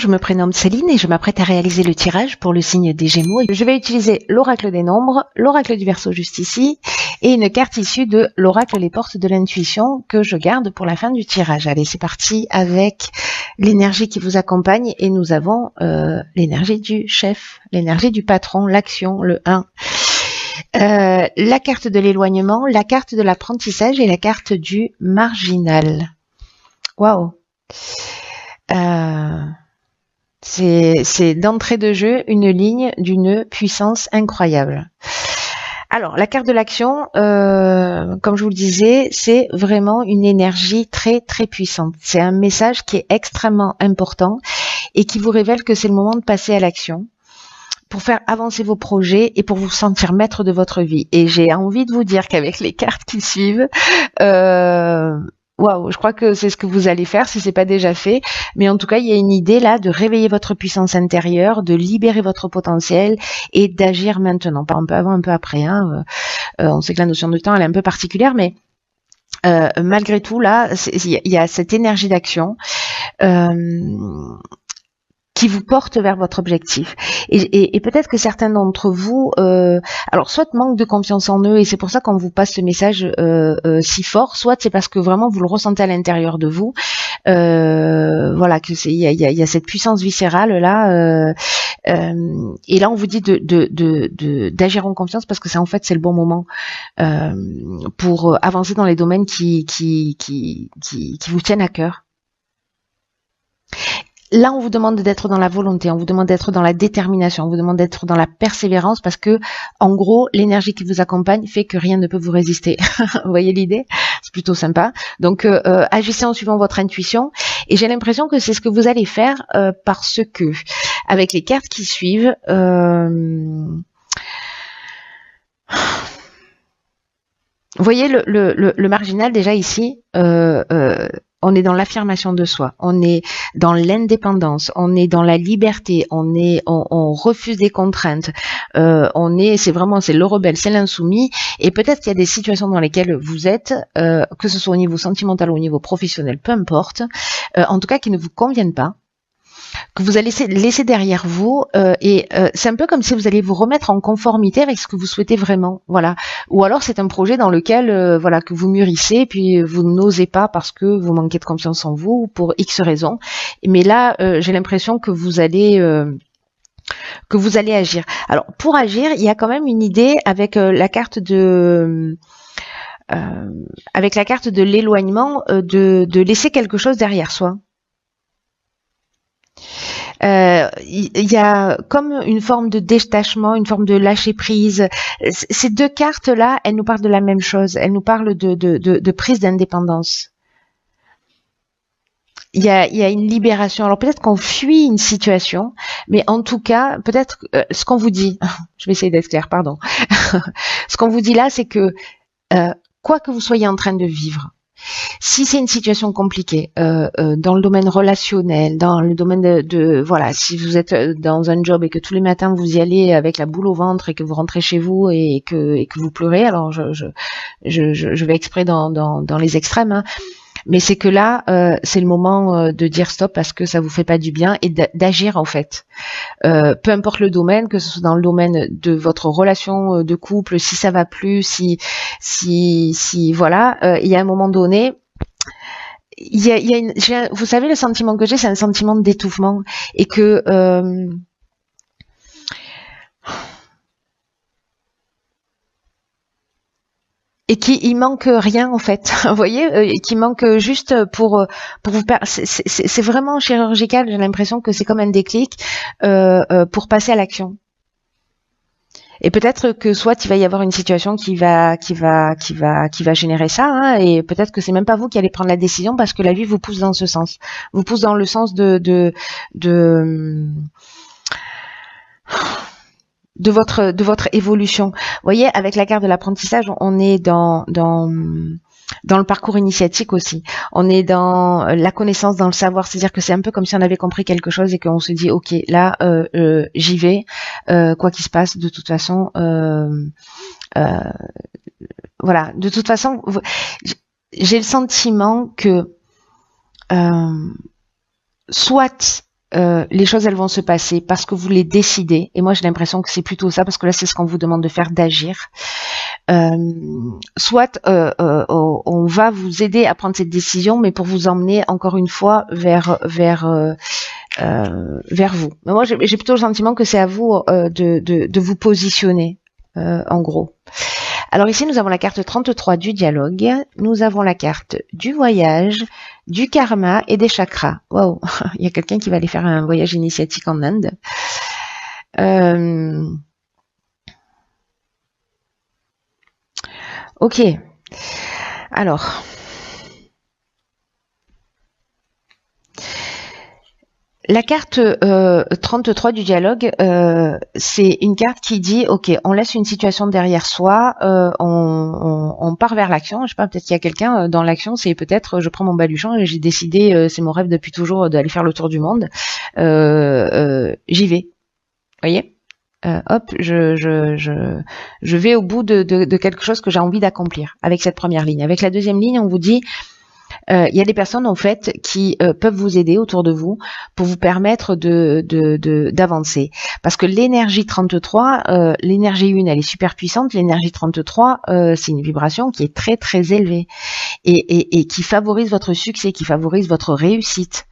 je me prénomme Céline et je m'apprête à réaliser le tirage pour le signe des Gémeaux. Je vais utiliser l'oracle des nombres, l'oracle du Verseau juste ici, et une carte issue de l'oracle Les Portes de l'Intuition que je garde pour la fin du tirage. Allez, c'est parti avec l'énergie qui vous accompagne et nous avons l'énergie du chef, l'énergie du patron, l'action, le 1. La carte de l'éloignement, la carte de l'apprentissage et la carte du marginal. Waouh! C'est d'entrée de jeu une ligne d'une puissance incroyable. Alors, la carte de l'action, comme je vous le disais, c'est vraiment une énergie très très puissante. C'est un message qui est extrêmement important et qui vous révèle que c'est le moment de passer à l'action pour faire avancer vos projets et pour vous sentir maître de votre vie. Et j'ai envie de vous dire qu'avec les cartes qui suivent, waouh, je crois que c'est ce que vous allez faire si c'est pas déjà fait. Mais en tout cas, il y a une idée là de réveiller votre puissance intérieure, de libérer votre potentiel et d'agir maintenant. Pas un peu avant, un peu après. Hein. On sait que la notion de temps, elle est un peu particulière, mais malgré tout, là, il y a cette énergie d'action. Qui vous porte vers votre objectif. Et peut-être que certains d'entre vous, alors soit manquent de confiance en eux, et c'est pour ça qu'on vous passe ce message si fort, soit c'est parce que vraiment vous le ressentez à l'intérieur de vous. Voilà, que il y a cette puissance viscérale là. Et là, on vous dit d'agir en confiance parce que c'est en fait c'est le bon moment pour avancer dans les domaines qui vous tiennent à cœur. Là, on vous demande d'être dans la volonté, on vous demande d'être dans la détermination, on vous demande d'être dans la persévérance parce que, en gros, l'énergie qui vous accompagne fait que rien ne peut vous résister. Vous voyez l'idée? C'est plutôt sympa. Donc, agissez en suivant votre intuition. Et j'ai l'impression que c'est ce que vous allez faire parce que, avec les cartes qui suivent, vous voyez le marginal déjà ici. On est dans l'affirmation de soi, on est dans l'indépendance, on est dans la liberté, on refuse des contraintes, c'est le rebelle, c'est l'insoumis, et peut-être qu'il y a des situations dans lesquelles vous êtes, que ce soit au niveau sentimental ou au niveau professionnel, peu importe, en tout cas qui ne vous conviennent pas, que vous allez laisser derrière vous, c'est un peu comme si vous alliez vous remettre en conformité avec ce que vous souhaitez vraiment, voilà. Ou alors c'est un projet dans lequel, voilà, que vous mûrissez, puis vous n'osez pas parce que vous manquez de confiance en vous ou pour X raisons. Mais là, j'ai l'impression que vous allez agir. Alors pour agir, il y a quand même une idée avec la carte de l'éloignement, de laisser quelque chose derrière soi. Il y a comme une forme de détachement, une forme de lâcher prise. Ces deux cartes-là, elles nous parlent de la même chose. Elles nous parlent de prise d'indépendance. Il y a une libération. Alors peut-être qu'on fuit une situation, mais en tout cas, peut-être ce qu'on vous dit, je vais essayer d'être claire, pardon. Ce qu'on vous dit là, c'est que quoi que vous soyez en train de vivre, si c'est une situation compliquée dans le domaine relationnel, dans le domaine voilà, si vous êtes dans un job et que tous les matins vous y allez avec la boule au ventre et que vous rentrez chez vous et que vous pleurez, alors je vais exprès dans les extrêmes, hein, mais c'est que là c'est le moment de dire stop parce que ça vous fait pas du bien et d'agir en fait. Peu importe le domaine, que ce soit dans le domaine de votre relation de couple, si ça va plus, si voilà, il y a un moment donné, vous savez, le sentiment que j'ai, c'est un sentiment d'étouffement et que il manque rien en fait, vous voyez, qui manque juste pour vous c'est vraiment chirurgical. J'ai l'impression que c'est comme un déclic pour passer à l'action. Et peut-être que soit il va y avoir une situation qui va générer ça, hein, et peut-être que c'est même pas vous qui allez prendre la décision parce que la vie vous pousse dans ce sens, vous pousse dans le sens de votre évolution. Vous voyez, avec la carte de l'apprentissage, on est dans le parcours initiatique aussi. On est dans la connaissance, dans le savoir. C'est-à-dire que c'est un peu comme si on avait compris quelque chose et qu'on se dit, ok, là, j'y vais, quoi qu'il se passe. De toute façon, voilà. De toute façon, j'ai le sentiment que soit les choses elles vont se passer parce que vous les décidez. Et moi j'ai l'impression que c'est plutôt ça, parce que là c'est ce qu'on vous demande de faire, d'agir. Soit on va vous aider à prendre cette décision, mais pour vous emmener encore une fois vers vous. Mais moi j'ai plutôt le sentiment que c'est à vous de vous positionner en gros. Alors ici, nous avons la carte 33 du dialogue, nous avons la carte du voyage, du karma et des chakras. Waouh, il y a quelqu'un qui va aller faire un voyage initiatique en Inde. Ok, alors... La carte 33 du dialogue, c'est une carte qui dit, ok, on laisse une situation derrière soi, on part vers l'action. Je sais pas, peut-être qu'il y a quelqu'un dans l'action, c'est peut-être, je prends mon baluchon et j'ai décidé, c'est mon rêve depuis toujours, d'aller faire le tour du monde. J'y vais. Voyez, hop, je vais au bout de quelque chose que j'ai envie d'accomplir avec cette première ligne. Avec la deuxième ligne, on vous dit, il y a des personnes en fait qui peuvent vous aider autour de vous pour vous permettre d'avancer, parce que l'énergie 33, l'énergie 1 elle est super puissante, l'énergie 33 c'est une vibration qui est très très élevée et qui favorise votre succès, qui favorise votre réussite.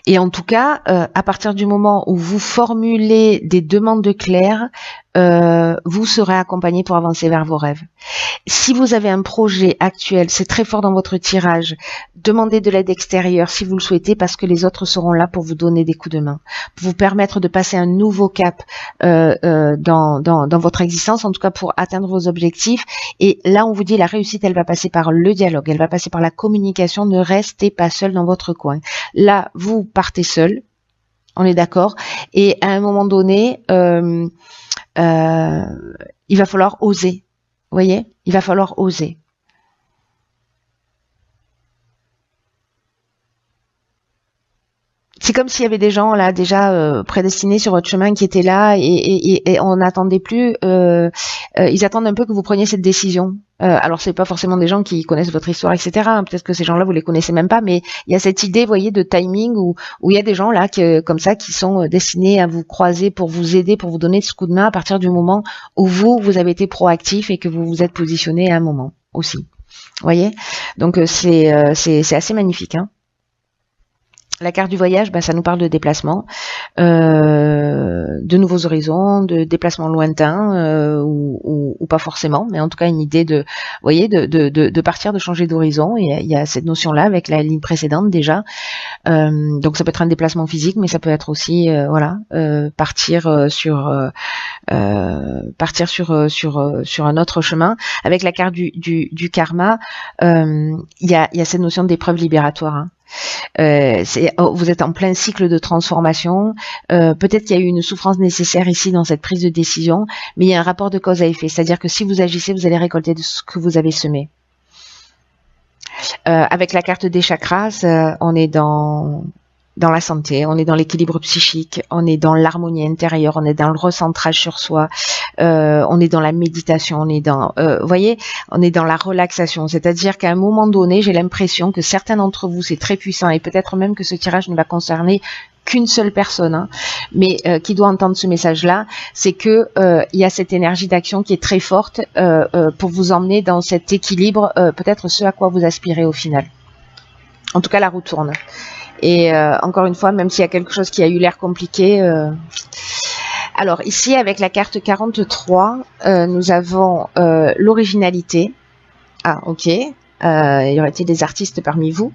Et en tout cas, à partir du moment où vous formulez des demandes claires, vous serez accompagné pour avancer vers vos rêves. Si vous avez un projet actuel, c'est très fort dans votre tirage, demandez de l'aide extérieure si vous le souhaitez, parce que les autres seront là pour vous donner des coups de main, pour vous permettre de passer un nouveau cap dans votre existence, en tout cas pour atteindre vos objectifs. Et là, on vous dit, la réussite, elle va passer par le dialogue, elle va passer par la communication. Ne restez pas seul dans votre coin. Là, vous partez seul, on est d'accord, et à un moment donné, il va falloir oser. Vous voyez, il va falloir oser. C'est comme s'il y avait des gens là déjà prédestinés sur votre chemin qui étaient là et on n'attendait plus. Ils attendent un peu que vous preniez cette décision. Alors c'est pas forcément des gens qui connaissent votre histoire, etc. Peut-être que ces gens-là vous les connaissez même pas, mais il y a cette idée, vous voyez, de timing où il y a des gens là comme ça qui sont destinés à vous croiser pour vous aider, pour vous donner ce coup de main à partir du moment où vous avez été proactif et que vous vous êtes positionné à un moment aussi. Vous voyez, donc c'est assez magnifique, hein. La carte du voyage, ça nous parle de déplacement, de nouveaux horizons, de déplacements lointains ou pas forcément, mais en tout cas une idée de, vous voyez, de partir, de changer d'horizon. Il y a cette notion-là avec la ligne précédente déjà. Donc ça peut être un déplacement physique, mais ça peut être aussi, partir sur un autre chemin. Avec la carte du karma, il y a cette notion d'épreuve libératoire, hein. Vous êtes en plein cycle de transformation, peut-être qu'il y a eu une souffrance nécessaire ici dans cette prise de décision, mais il y a un rapport de cause à effet, c'est-à-dire que si vous agissez, vous allez récolter de ce que vous avez semé. Avec la carte des chakras, on est dans la santé, on est dans l'équilibre psychique, on est dans l'harmonie intérieure, on est dans le recentrage sur soi, on est dans la méditation, on est dans, vous voyez, on est dans la relaxation. C'est-à-dire qu'à un moment donné, j'ai l'impression que certains d'entre vous, c'est très puissant, et peut-être même que ce tirage ne va concerner qu'une seule personne, hein, mais qui doit entendre ce message-là, c'est que il y a cette énergie d'action qui est très forte pour vous emmener dans cet équilibre, peut-être ce à quoi vous aspirez au final. En tout cas, la roue tourne. Et encore une fois, même s'il y a quelque chose qui a eu l'air compliqué. Alors ici, avec la carte 43, nous avons l'originalité. Ah, ok. Il y aurait-il des artistes parmi vous.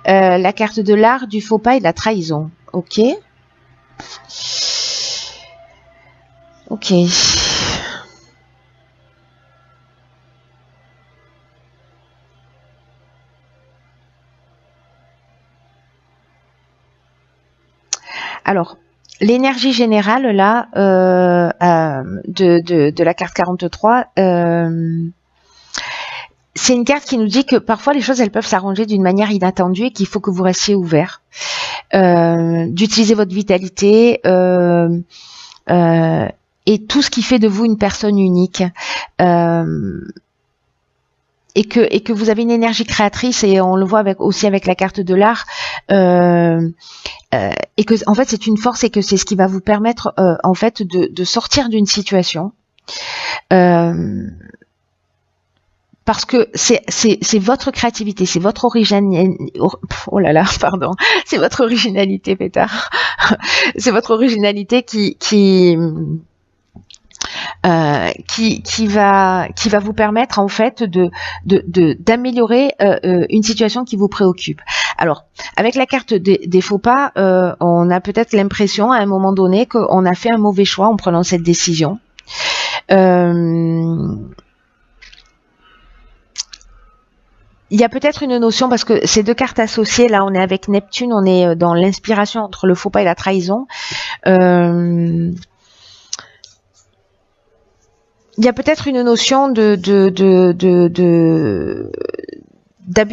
La carte de l'art, du faux pas et de la trahison. Ok. Ok. Alors, l'énergie générale là de la carte 43, c'est une carte qui nous dit que parfois les choses elles peuvent s'arranger d'une manière inattendue et qu'il faut que vous restiez ouvert, d'utiliser votre vitalité et tout ce qui fait de vous une personne unique. et que vous avez une énergie créatrice, et on le voit aussi avec la carte de l'art, et que en fait c'est une force, et que c'est ce qui va vous permettre en fait de sortir d'une situation, parce que c'est votre créativité, c'est votre originalité, oh là là, pardon, c'est votre originalité, pétard, c'est votre originalité qui va vous permettre en fait d'améliorer une situation qui vous préoccupe. Alors, avec la carte des faux pas, on a peut-être l'impression à un moment donné qu'on a fait un mauvais choix en prenant cette décision. Il y a peut-être une notion, parce que ces deux cartes associées, là on est avec Neptune, on est dans l'inspiration entre le faux pas et la trahison. Il y a peut-être une notion d'abus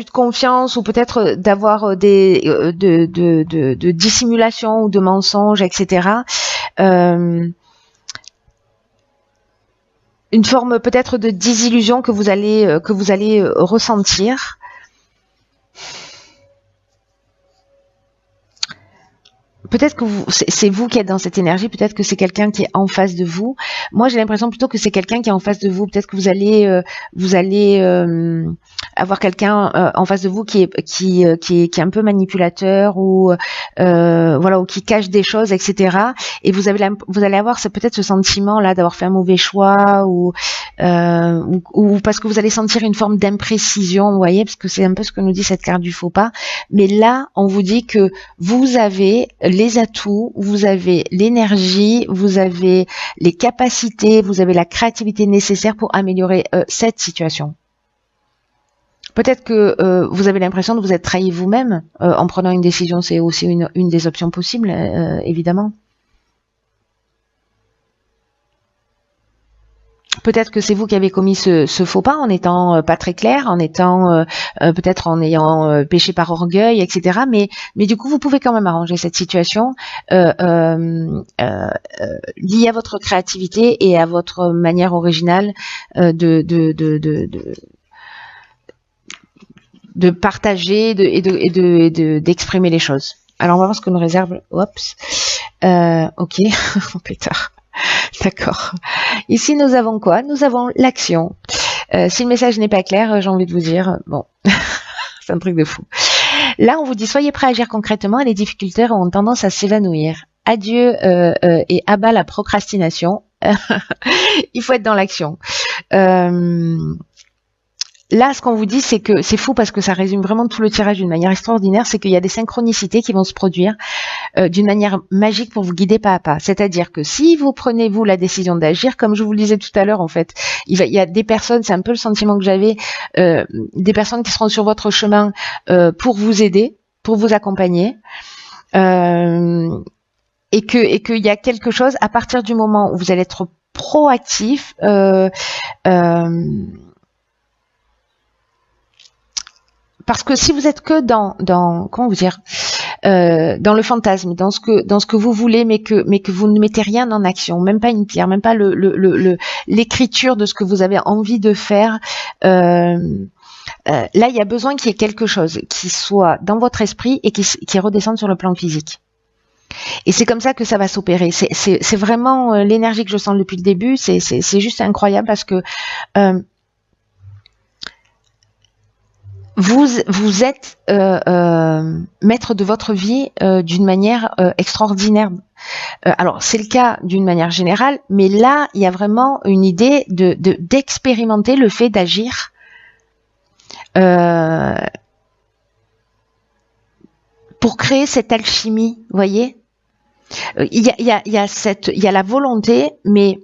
de confiance, ou peut-être d'avoir de dissimulation ou de mensonges, etc. Une forme peut-être de désillusion que vous allez ressentir. Peut-être que c'est vous qui êtes dans cette énergie, peut-être que c'est quelqu'un qui est en face de vous. Moi, j'ai l'impression plutôt que c'est quelqu'un qui est en face de vous. Peut-être que vous allez avoir quelqu'un en face de vous qui est un peu manipulateur, ou voilà, ou qui cache des choses, etc. Et vous allez avoir peut-être ce sentiment là d'avoir fait un mauvais choix, ou parce que vous allez sentir une forme d'imprécision, vous voyez, parce que c'est un peu ce que nous dit cette carte du faux pas. Mais là, on vous dit que vous avez les atouts, vous avez l'énergie, vous avez les capacités, vous avez la créativité nécessaire pour améliorer cette situation. Peut-être que vous avez l'impression de vous être trahi vous-même en prenant une décision. C'est aussi une des options possibles, évidemment. Peut-être que c'est vous qui avez commis ce faux pas en étant pas très clair, en étant peut-être en ayant péché par orgueil, etc. Mais du coup, vous pouvez quand même arranger cette situation liée à votre créativité et à votre manière originale de partager et d'exprimer les choses. Alors, on va voir ce que nous réserve. Oups. Ok. Pétard. D'accord. Ici, nous avons quoi? Nous avons l'action. Si le message n'est pas clair, j'ai envie de vous dire, bon, c'est un truc de fou. Là, on vous dit, soyez prêts à agir concrètement, et les difficultés ont tendance à s'évanouir. Adieu et abat la procrastination. Il faut être dans l'action. Là, ce qu'on vous dit, c'est que c'est fou, parce que ça résume vraiment tout le tirage d'une manière extraordinaire, c'est qu'il y a des synchronicités qui vont se produire d'une manière magique pour vous guider pas à pas. C'est-à-dire que si vous prenez, vous, la décision d'agir, comme je vous le disais tout à l'heure, en fait, il y a des personnes, c'est un peu le sentiment que j'avais, des personnes qui seront sur votre chemin pour vous aider, pour vous accompagner, et qu'il y a quelque chose, à partir du moment où vous allez être proactif, parce que si vous êtes que dans comment vous dire, dans le fantasme, dans ce que vous voulez, mais que vous ne mettez rien en action, même pas une pierre, même pas l'écriture de ce que vous avez envie de faire, là il y a besoin qu'il y ait quelque chose qui soit dans votre esprit et qui redescende sur le plan physique. Et c'est comme ça que ça va s'opérer. C'est vraiment l'énergie que je sens depuis le début. C'est juste incroyable, parce que vous êtes maître de votre vie d'une manière extraordinaire. Alors c'est le cas d'une manière générale, mais là il y a vraiment une idée d'expérimenter le fait d'agir pour créer cette alchimie, vous voyez. Il y a la volonté, mais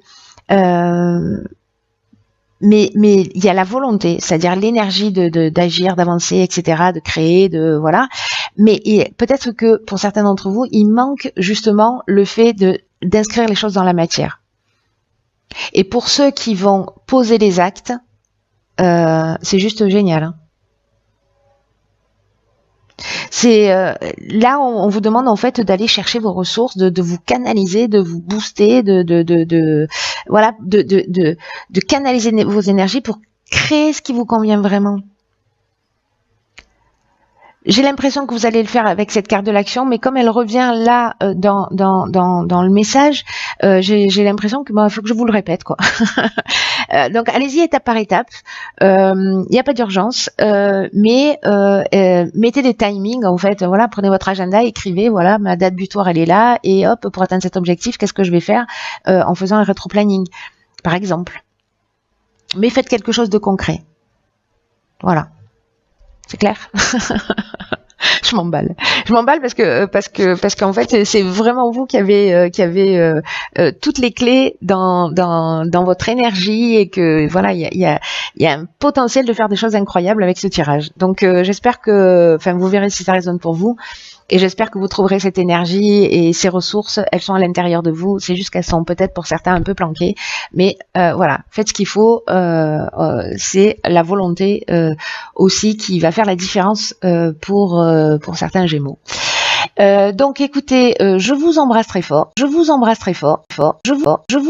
il y a la volonté, c'est-à-dire l'énergie d'agir, d'avancer, etc., de créer, voilà. Mais peut-être que pour certains d'entre vous, il manque justement le fait d'inscrire les choses dans la matière. Et pour ceux qui vont poser les actes, c'est juste génial. Hein. C'est là on vous demande en fait d'aller chercher vos ressources, de vous canaliser, de vous booster, voilà, de canaliser vos énergies pour Créez ce qui vous convient vraiment. J'ai l'impression que vous allez le faire avec cette carte de l'action, mais comme elle revient là dans le message, j'ai l'impression que faut que je vous le répète, quoi. Donc allez-y étape par étape. Il n'y a pas d'urgence, mais mettez des timings. En fait, voilà, prenez votre agenda, écrivez, voilà, ma date butoir elle est là, et hop, pour atteindre cet objectif, qu'est-ce que je vais faire en faisant un rétro-planning, par exemple. Mais faites quelque chose de concret. Voilà, c'est clair. Je m'emballe. Je m'emballe parce qu'en fait c'est vraiment vous qui avez toutes les clés dans votre énergie, et que voilà, il y a un potentiel de faire des choses incroyables avec ce tirage. Donc j'espère que, enfin, vous verrez si ça résonne pour vous. Et j'espère que vous trouverez cette énergie et ces ressources. Elles sont à l'intérieur de vous. C'est juste qu'elles sont peut-être pour certains un peu planquées. Mais voilà, faites ce qu'il faut. C'est la volonté aussi qui va faire la différence pour certains Gémeaux. Donc écoutez, je vous embrasse très fort. Je vous embrasse très fort. Je vous